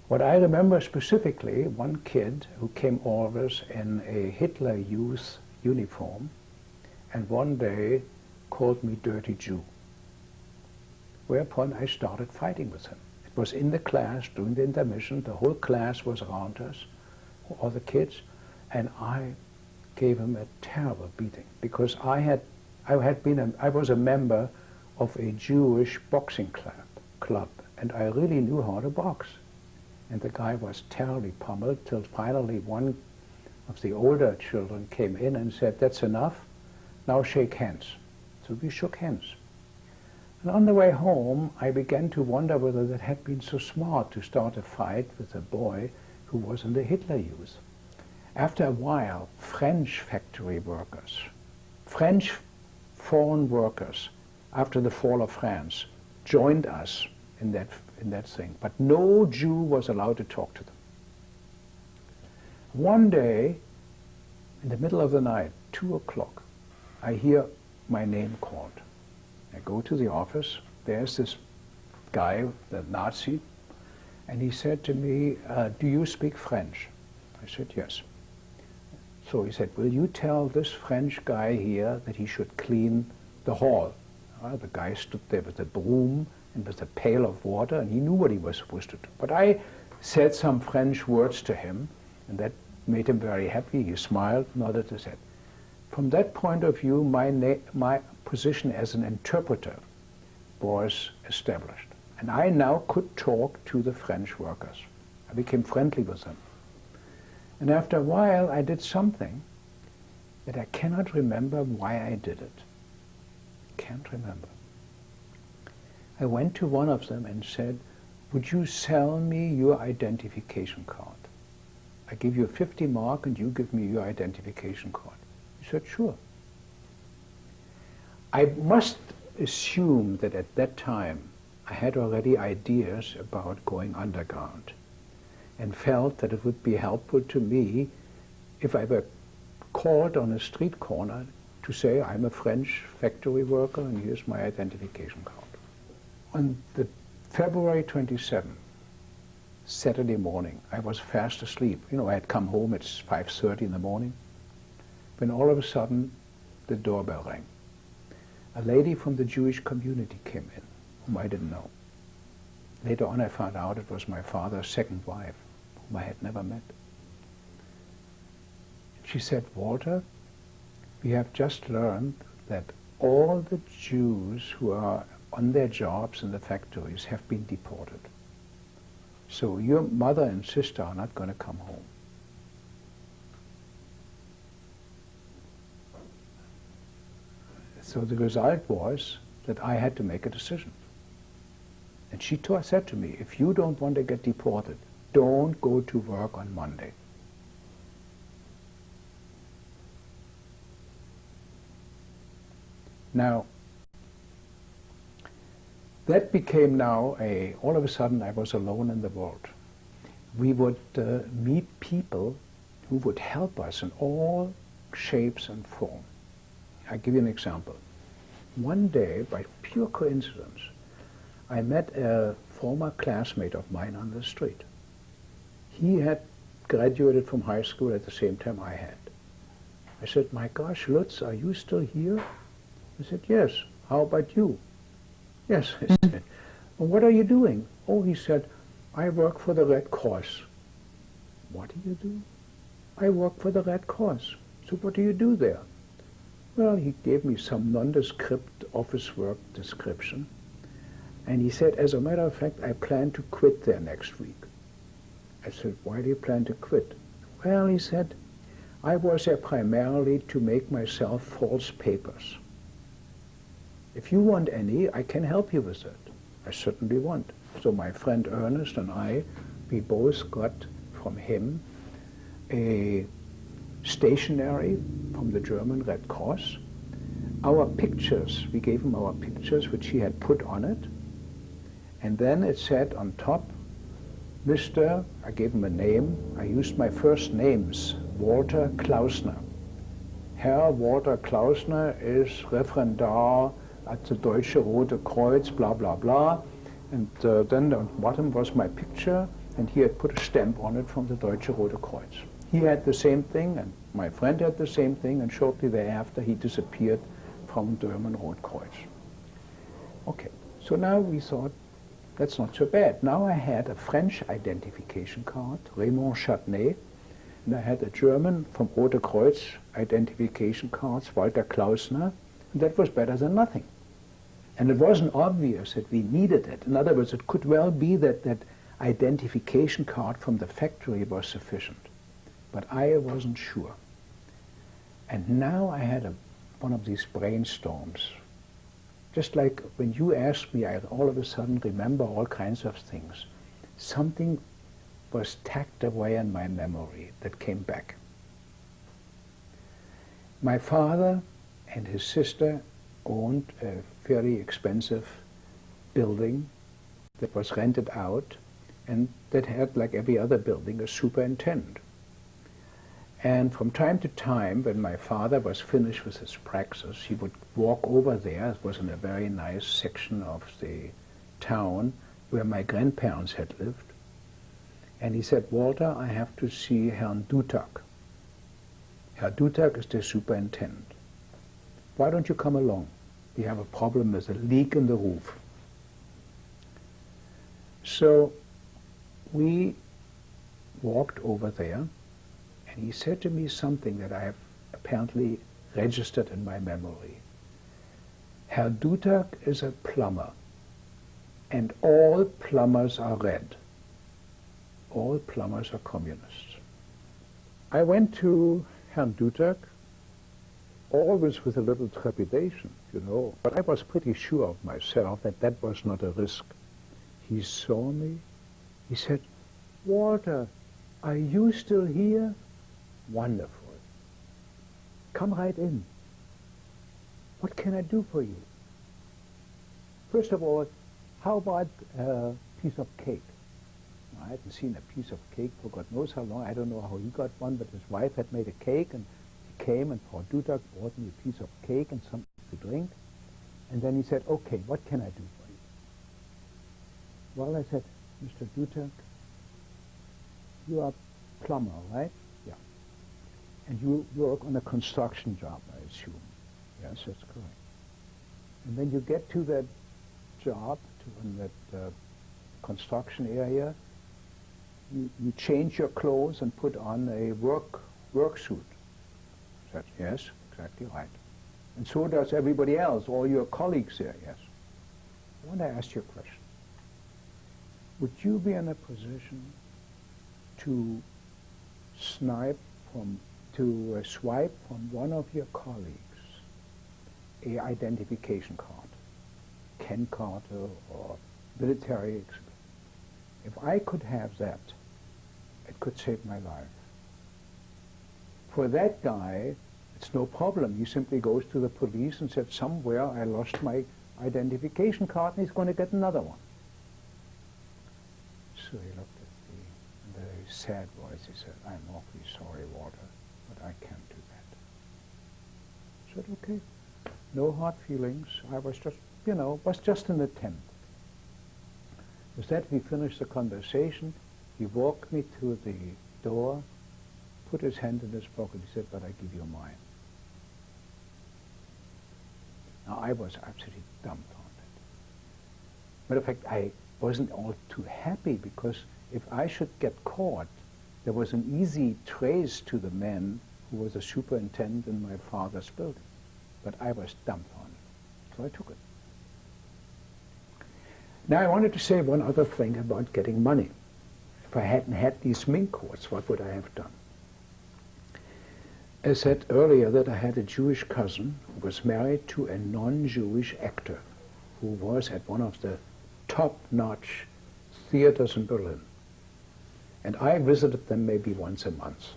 What I remember specifically, one kid who came always in a Hitler Youth uniform and one day called me dirty Jew. Whereupon I started fighting with him. It was in the class during the intermission. The whole class was around us, all the kids, and I gave him a terrible beating because I was a member of a Jewish boxing club, and I really knew how to box. And the guy was terribly pummeled till finally one of the older children came in and said, "That's enough, now shake hands." So we shook hands. And on the way home, I began to wonder whether that had been so smart to start a fight with a boy who was in the Hitler Youth. After a while, French factory workers, French foreign workers, after the fall of France, joined us in that thing. But no Jew was allowed to talk to them. One day, in the middle of the night, 2 o'clock, I hear my name called. I go to the office. There's this guy, the Nazi, and he said to me, "Do you speak French?" I said, "Yes." So he said, "Will you tell this French guy here that he should clean the hall?" The guy stood there with a broom and with a pail of water, and he knew what he was supposed to do. But I said some French words to him, and that made him very happy. He smiled, nodded his head. From that point of view, my position as an interpreter was established. And I now could talk to the French workers. I became friendly with them. And after a while, I did something that I cannot remember why I did it. Can't remember. I went to one of them and said, "Would you sell me your identification card? I give you 50 mark and you give me your identification card." He said, "Sure." I must assume that at that time I had already ideas about going underground and felt that it would be helpful to me if I were called on a street corner to say, "I'm a French factory worker and here's my identification card." On the February 27th, Saturday morning, I was fast asleep. You know, I had come home at 5:30 in the morning, when all of a sudden the doorbell rang. A lady from the Jewish community came in, whom I didn't know. Later on I found out it was my father's second wife, whom I had never met. She said, "Walter, we have just learned that all the Jews who are on their jobs in the factories have been deported. So your mother and sister are not going to come home." So the result was that I had to make a decision. And she said to me, "If you don't want to get deported, don't go to work on Monday." Now, that became now all of a sudden I was alone in the world. We would meet people who would help us in all shapes and form. I'll give you an example. One day, by pure coincidence, I met a former classmate of mine on the street. He had graduated from high school at the same time I had. I said, "My gosh, Lutz, are you still here?" He said, "Yes. How about you?" "Yes," I said. "Well, what are you doing?" "Oh," he said, "I work for the Red Cross." "What do you do?" "I work for the Red Cross." "So what do you do there?" Well, he gave me some nondescript office work description. And he said, "As a matter of fact, I plan to quit there next week." I said, "Why do you plan to quit?" "Well," he said, "I was there primarily to make myself false papers. If you want any, I can help you with it." I certainly want. So my friend Ernest and I, we both got from him a stationery from the German Red Cross. Our pictures, we gave him our pictures, which he had put on it. And then it said on top, Mr., I gave him a name, I used my first names, Walter Klausner. Herr Walter Klausner is Referendar at the Deutsche Rote Kreuz, blah, blah, blah. And then on the bottom was my picture, and he had put a stamp on it from the Deutsche Rote Kreuz. He had the same thing, and my friend had the same thing, and shortly thereafter he disappeared from German Rote Kreuz. Okay, so now we thought, that's not so bad. Now I had a French identification card, Raymond Châtenay, and I had a German from Rote Kreuz identification cards, Walter Klausner, and that was better than nothing. And it wasn't obvious that we needed it. In other words, it could well be that that identification card from the factory was sufficient. But I wasn't sure. And now I had one of these brainstorms. Just like when you asked me, I all of a sudden remember all kinds of things. Something was tacked away in my memory that came back. My father and his sister owned a fairly expensive building that was rented out and that had, like every other building, a superintendent. And from time to time, when my father was finished with his praxis, he would walk over there. It was in a very nice section of the town where my grandparents had lived. And he said, Walter, I have to see Herrn Dutak. Herr Dutak is the superintendent. Why don't you come along? We have a problem with a leak in the roof. So we walked over there, and he said to me something that I have apparently registered in my memory. Herr Dutak is a plumber, and all plumbers are red. All plumbers are communists. I went to Herrn Dutak, always with a little trepidation, you know, but I was pretty sure of myself that that was not a risk. He saw me. He said, Walter, are you still here? Wonderful. Come right in. What can I do for you? First of all, how about a piece of cake? I hadn't seen a piece of cake for God knows how long. I don't know how he got one, but his wife had made a cake, and he came, and Frau Dutak brought me a piece of cake and something to drink. And then he said, okay, what can I do for you? Well, I said, Mr. Dutak, you are a plumber, right? Yeah. And you work on a construction job, I assume. Yes, that's correct. And when you get to that job, in that construction area, you change your clothes and put on a work suit. Said, yes, exactly right. And so does everybody else, all your colleagues there, yes. I want to ask you a question. Would you be in a position to swipe from one of your colleagues a identification card, Ken Carter or military? If I could have that, it could save my life. For that guy, it's no problem. He simply goes to the police and said, somewhere I lost my identification card, and he's going to get another one. So he looked at me in a very sad voice. He said, I'm awfully sorry, Walter, but I can't do that. I said, okay. No hard feelings. I was just, was just an attempt. With that, we finished the conversation. He walked me to the door, put his hand in his pocket. He said, but I give you mine. Now, I was absolutely dumbfounded. Matter of fact, I wasn't all too happy, because if I should get caught, there was an easy trace to the man who was a superintendent in my father's building. But I was dumbfounded, so I took it. Now I wanted to say one other thing about getting money. If I hadn't had these mink coats, what would I have done? I said earlier that I had a Jewish cousin who was married to a non-Jewish actor who was at one of the top-notch theaters in Berlin. And I visited them maybe once a month.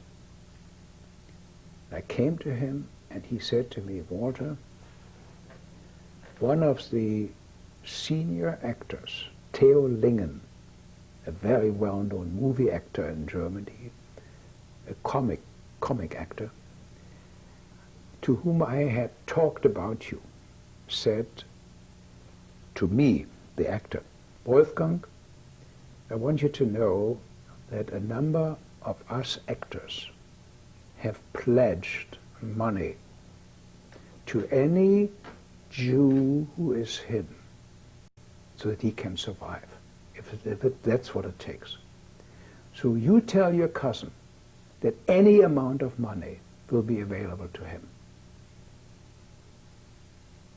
I came to him and he said to me, Walter, one of the senior actors, Theo Lingen, a very well-known movie actor in Germany, a comic actor, to whom I had talked about you, said to me, the actor, Wolfgang, I want you to know that a number of us actors have pledged money to any Jew who is hidden so that he can survive, that's what it takes. So you tell your cousin that any amount of money will be available to him.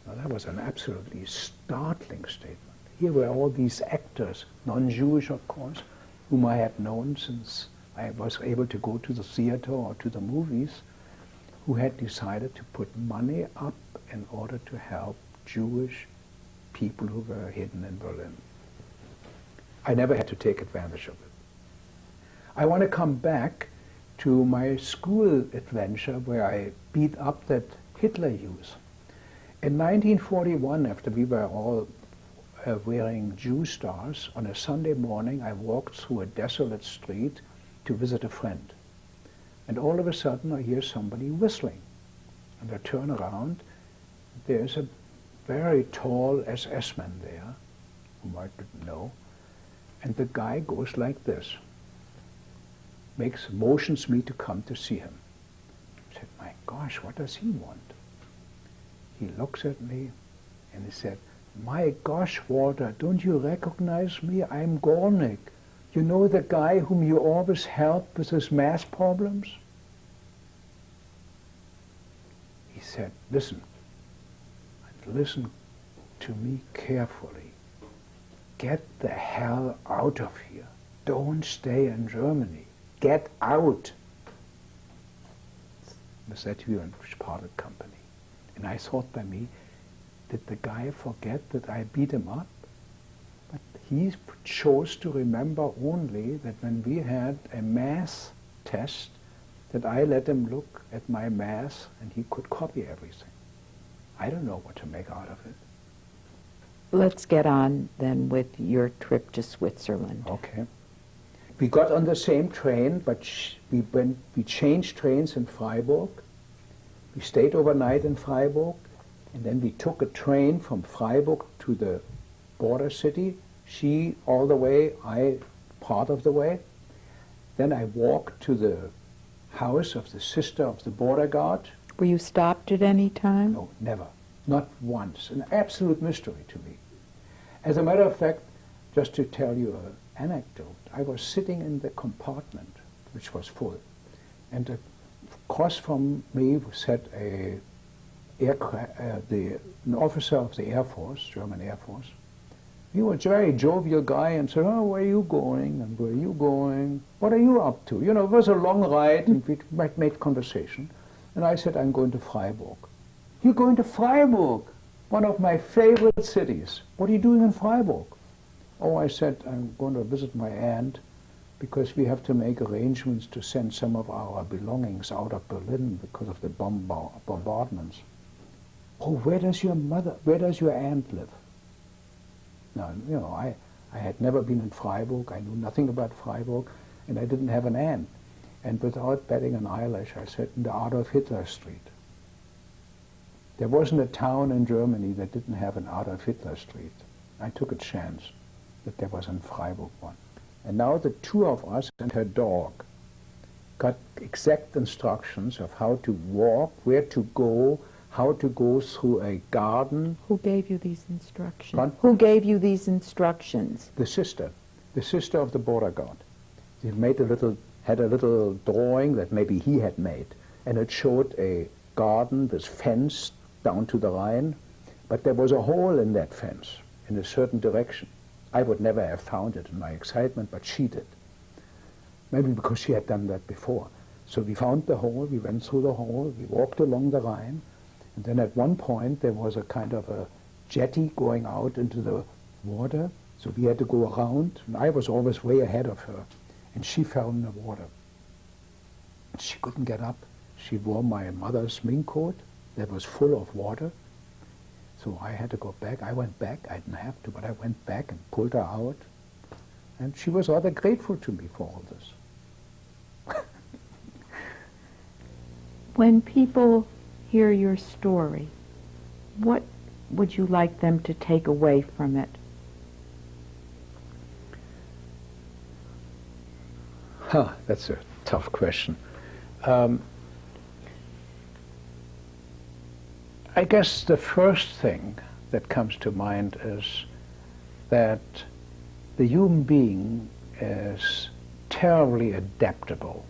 Now that was an absolutely startling statement. Here were all these actors, non-Jewish of course, whom I had known since I was able to go to the theater or to the movies, who had decided to put money up in order to help Jewish people who were hidden in Berlin. I never had to take advantage of it. I want to come back to my school adventure where I beat up that Hitler Youth. In 1941, after we were all wearing Jew stars, on a Sunday morning I walked through a desolate street to visit a friend. And all of a sudden I hear somebody whistling. And I turn around, there's a very tall SS man there, whom I didn't know, and the guy goes like this, motions me to come to see him. I said, my gosh, what does he want? He looks at me and he said, my gosh, Walter, don't you recognize me? I'm Gornick. You know the guy whom you always help with his math problems? He said, listen, and listen to me carefully. Get the hell out of here. Don't stay in Germany. Get out. Was that you and parted company? And I thought by me, did the guy forget that I beat him up? But he chose to remember only that when we had a math test, that I let him look at my math and he could copy everything. I don't know what to make out of it. Let's get on then with your trip to Switzerland. Okay. We got on the same train, but we changed trains in Freiburg. We stayed overnight in Freiburg, and then we took a train from Freiburg to the border city. She all the way, I part of the way. Then I walked to the house of the sister of the border guard. Were you stopped at any time? No, never. Not once. An absolute mystery to me. As a matter of fact, just to tell you an anecdote, I was sitting in the compartment, which was full, and across from me sat an officer of the Air Force, German Air Force. He was a very jovial guy and said, oh, where are you going, and where are you going? What are you up to? You know, it was a long ride, and we might make conversation. And I said, I'm going to Freiburg. You're going to Freiburg? One of my favorite cities. What are you doing in Freiburg? Oh, I said, I'm going to visit my aunt because we have to make arrangements to send some of our belongings out of Berlin because of the bombardments. Oh, where does your aunt live? Now, you know, I had never been in Freiburg, I knew nothing about Freiburg, and I didn't have an aunt. And without batting an eyelash, I said, in the Adolf Hitler Street. There wasn't a town in Germany that didn't have an Adolf Hitler Street. I took a chance that there was in Freiburg one. And now the two of us and her dog got exact instructions of how to walk, where to go, how to go through a garden. Who gave you these instructions? Pardon? Who gave you these instructions? The sister of the border guard. He had a little drawing that maybe he had made, and it showed a garden with fence down to the Rhine, but there was a hole in that fence in a certain direction. I would never have found it in my excitement, but she did. Maybe because she had done that before. So we found the hole, we went through the hole, we walked along the Rhine, and then at one point there was a kind of a jetty going out into the water, so we had to go around, and I was always way ahead of her, and she fell in the water. She couldn't get up. She wore my mother's mink coat that was full of water, so I had to go back. I went back. I didn't have to, but I went back and pulled her out, and she was rather grateful to me for all this. When people hear your story, what would you like them to take away from it? That's a tough question. I guess the first thing that comes to mind is that the human being is terribly adaptable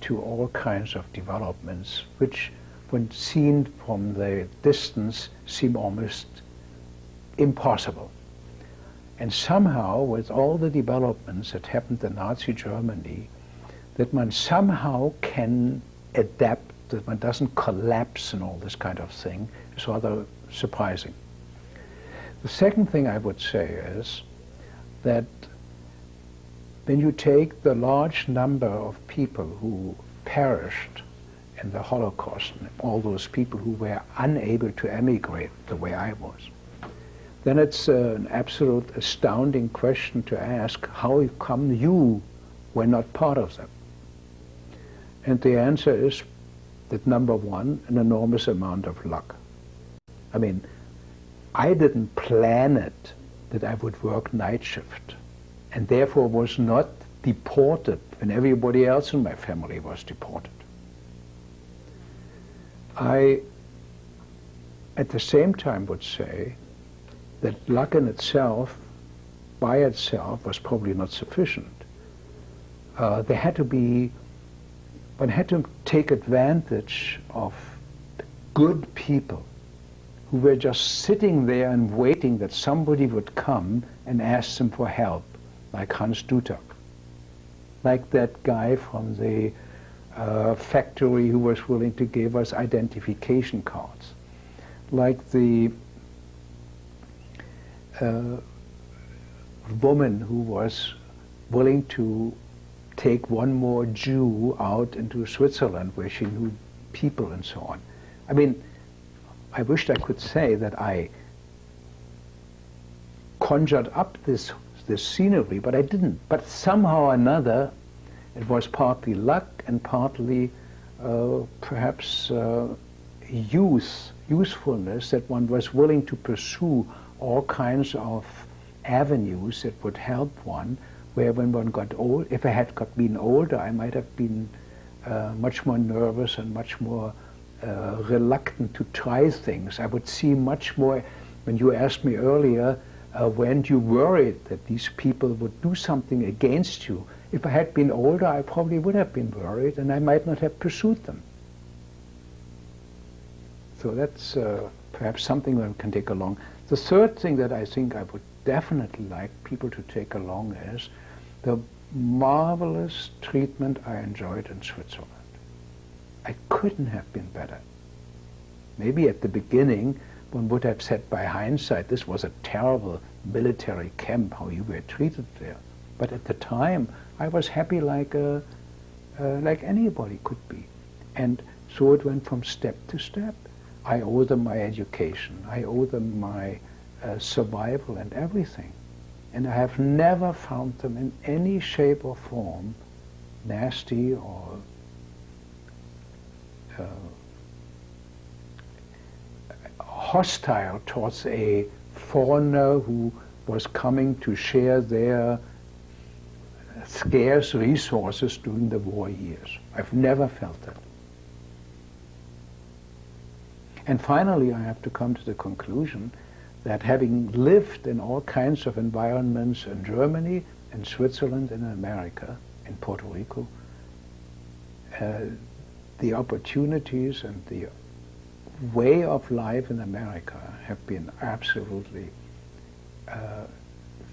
to all kinds of developments, which, when seen from the distance, seem almost impossible. And somehow, with all the developments that happened in Nazi Germany, that one somehow can adapt, that one doesn't collapse and all this kind of thing, is rather surprising. The second thing I would say is that when you take the large number of people who perished in the Holocaust, and all those people who were unable to emigrate the way I was, then it's an absolute astounding question to ask, how come you were not part of them? And the answer is that, number one, an enormous amount of luck. I mean, I didn't plan it that I would work night shift, and therefore was not deported when everybody else in my family was deported. I, at the same time, would say that luck in itself, by itself, was probably not sufficient. There had to be, one had to take advantage of good people who were just sitting there and waiting that somebody would come and ask them for help, like Hans Dutak, like that guy from the factory who was willing to give us identification cards, like the woman who was willing to take one more Jew out into Switzerland where she knew people and so on. I mean, I wished I could say that I conjured up this scenery, but I didn't. But somehow or another, it was partly luck and partly perhaps usefulness, that one was willing to pursue all kinds of avenues that would help one, where when one got old, if I had been older, I might have been much more nervous and much more reluctant to try things. I would see much more, when you asked me earlier, weren't you worried that these people would do something against you? If I had been older, I probably would have been worried, and I might not have pursued them. So that's perhaps something one can take along. The third thing that I think I would definitely like people to take along is the marvelous treatment I enjoyed in Switzerland. I couldn't have been better. Maybe at the beginning one would have said by hindsight, this was a terrible military camp, how you were treated there. But at the time, I was happy like anybody could be. And so it went from step to step. I owe them my education. I owe them my survival and everything. And I have never found them in any shape or form nasty or hostile towards a foreigner who was coming to share their scarce resources during the war years. I've never felt that. And finally, I have to come to the conclusion that, having lived in all kinds of environments in Germany, in Switzerland, in America, in Puerto Rico, the opportunities and the way of life in America have been absolutely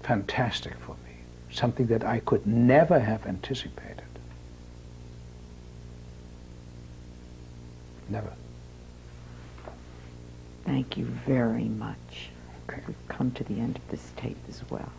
fantastic for me, something that I could never have anticipated. Never. Thank you very much. Okay. We've come to the end of this tape as well.